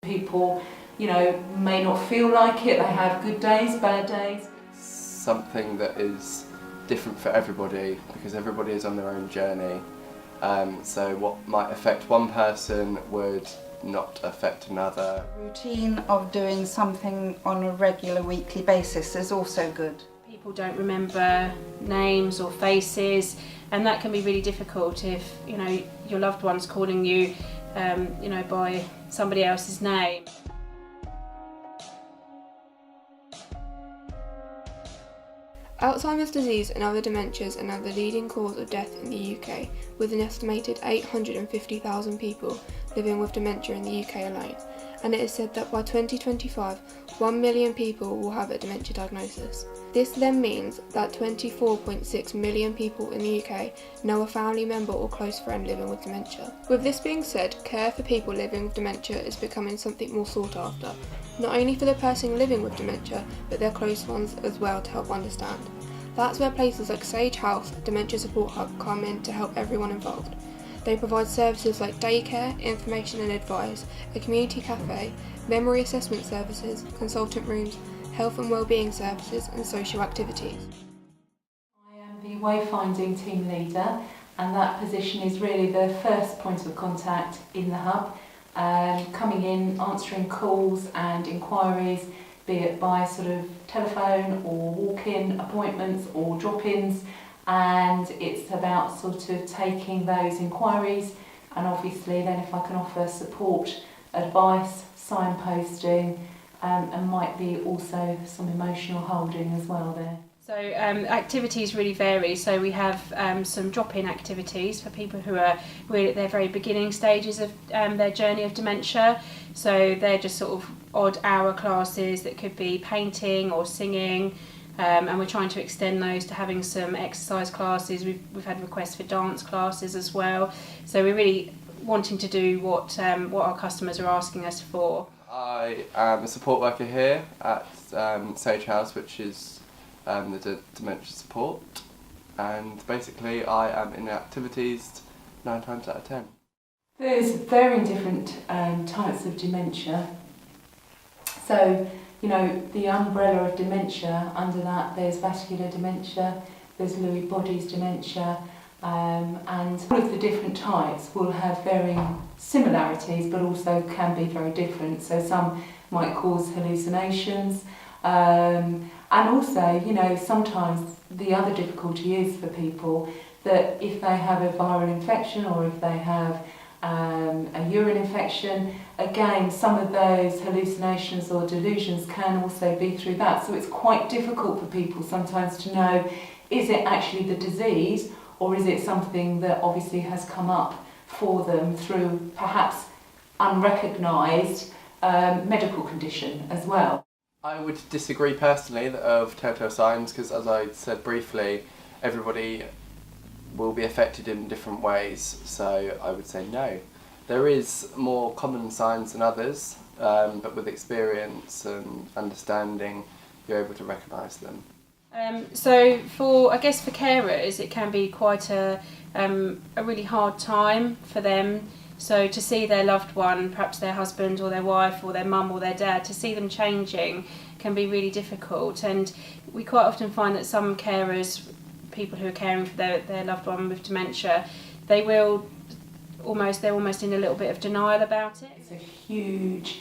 People, may not feel like it, they have good days, bad days. Something that is different for everybody because everybody is on their own journey. So what might affect one person would not affect another. The routine of doing something on a regular weekly basis is also good. People don't remember names or faces, and that can be really difficult if your loved one's calling you by somebody else's name. Alzheimer's disease and other dementias are now the leading cause of death in the UK, with an estimated 850,000 people living with dementia in the UK alone, and it is said that by 2025, 1 million people will have a dementia diagnosis. This then means that 24.6 million people in the UK know a family member or close friend living with dementia. With this being said, care for people living with dementia is becoming something more sought after, not only for the person living with dementia, but their close ones as well to help understand. That's where places like Sage House, Dementia Support Hub come in to help everyone involved. They provide services like daycare, information and advice, a community cafe, memory assessment services, consultant rooms, health and wellbeing services and social activities. I am the wayfinding team leader, and that position is really the first point of contact in the hub, coming in, answering calls and inquiries, be it by sort of telephone or walk-in appointments or drop-ins, and it's about sort of taking those inquiries and obviously then if I can offer support, advice, signposting, and might be also some emotional holding as well there. So activities really vary. So we have some drop-in activities for people who are really at their very beginning stages of their journey of dementia. So they're just sort of odd hour classes that could be painting or singing, and we're trying to extend those to having some exercise classes. We've had requests for dance classes as well. So we're really wanting to do what our customers are asking us for. I am a support worker here at Sage House, which is the dementia support, and basically I am in the activities 9 times out of 10. There's very different types of dementia. So, the umbrella of dementia, under that there's vascular dementia, there's Lewy bodies dementia, and all of the different types will have varying similarities but also can be very different. So some might cause hallucinations, and also, sometimes the other difficulty is for people that if they have a viral infection or if they have a urine infection, again, some of those hallucinations or delusions can also be through that. So it's quite difficult for people sometimes to know, is it actually the disease or is it something that obviously has come up for them through perhaps unrecognised medical condition as well. I would disagree personally of telltale signs because, as I said briefly, everybody will be affected in different ways, so I would say no. There is more common signs than others, but with experience and understanding you're able to recognise them. So for carers it can be quite a really hard time for them. So to see their loved one, perhaps their husband or their wife or their mum or their dad, to see them changing can be really difficult, and we quite often find that some carers, people who are caring for their loved one with dementia, they're almost in a little bit of denial about it. It's a huge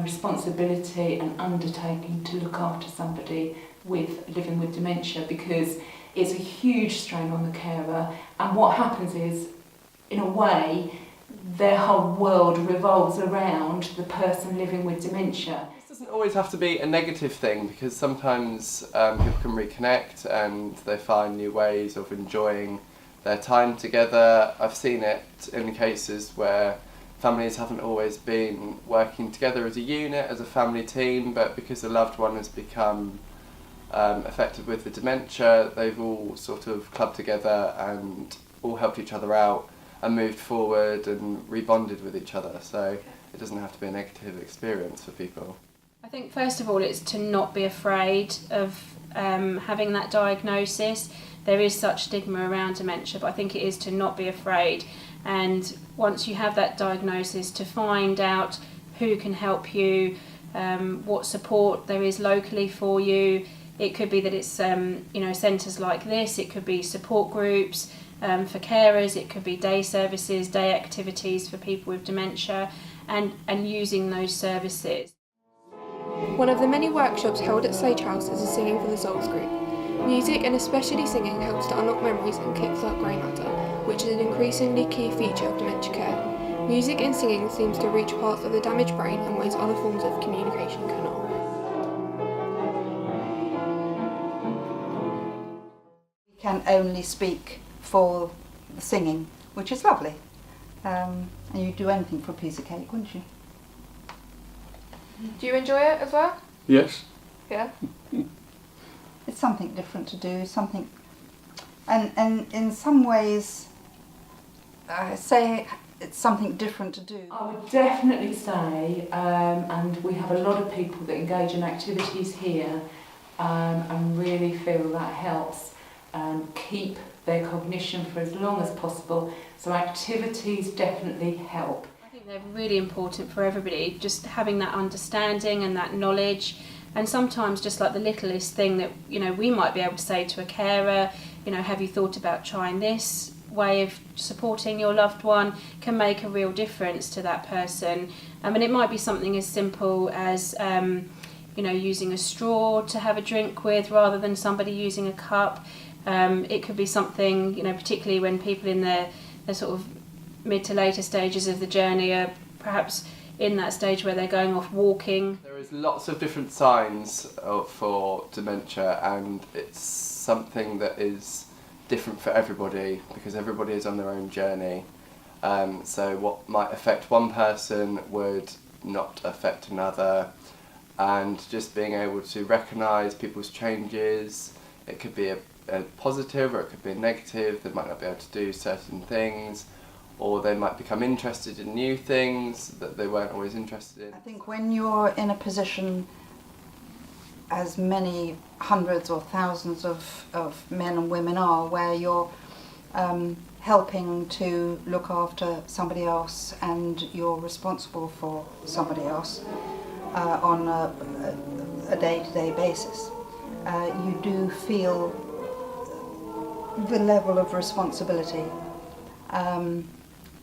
responsibility and undertaking to look after somebody living with dementia, because it's a huge strain on the carer, and what happens is, in a way, their whole world revolves around the person living with dementia. This doesn't always have to be a negative thing, because sometimes people can reconnect and they find new ways of enjoying their time together. I've seen it in cases where families haven't always been working together as a unit, as a family team, but because the loved one has become affected with the dementia, they've all sort of clubbed together and all helped each other out and moved forward and rebonded with each other. So it doesn't have to be a negative experience for people. I think first of all it's to not be afraid of having that diagnosis. There is such stigma around dementia, but I think it is to not be afraid, and once you have that diagnosis, to find out who can help you, what support there is locally for you. It could be that it's centres like this, it could be support groups for carers, it could be day services, day activities for people with dementia, and using those services. One of the many workshops held at Sage House is a Singing for the Souls group. Music, and especially singing, helps to unlock memories and kickstart grey matter, which is an increasingly key feature of dementia care. Music and singing seems to reach parts of the damaged brain in ways other forms of communication cannot. We can only speak for the singing, which is lovely. And you'd do anything for a piece of cake, wouldn't you? Do you enjoy it as well? Yes. Yeah. It's something different to do, something, and in some ways, say it's something different to do. I would definitely say, and we have a lot of people that engage in activities here and really feel that helps keep their cognition for as long as possible. So activities definitely help. I think they're really important for everybody, just having that understanding and that knowledge. And sometimes just like the littlest thing that, we might be able to say to a carer, have you thought about trying this way of supporting your loved one, can make a real difference to that person. And it might be something as simple as, using a straw to have a drink with rather than somebody using a cup. It could be something, particularly when people in their sort of mid to later stages of the journey are perhaps in that stage where they're going off walking. There is lots of different signs for dementia, and it's something that is different for everybody because everybody is on their own journey. So what might affect one person would not affect another, and just being able to recognise people's changes. It could be a positive or it could be a negative. They might not be able to do certain things, or they might become interested in new things that they weren't always interested in. I think when you're in a position, as many hundreds or thousands of men and women are, where you're helping to look after somebody else and you're responsible for somebody else on a day-to-day basis, you do feel the level of responsibility.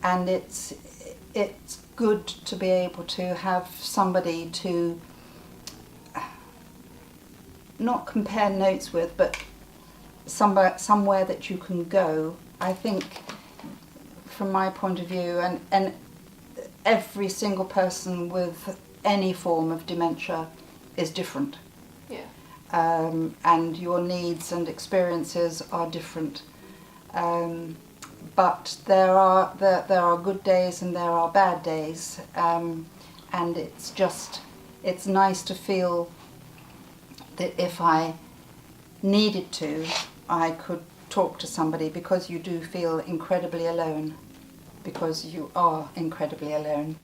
And it's good to be able to have somebody to not compare notes with, but somewhere that you can go. I think, from my point of view, and every single person with any form of dementia is different. Yeah. And your needs and experiences are different. But there are good days and there are bad days, and it's nice to feel that if I needed to, I could talk to somebody, because you do feel incredibly alone, because you are incredibly alone.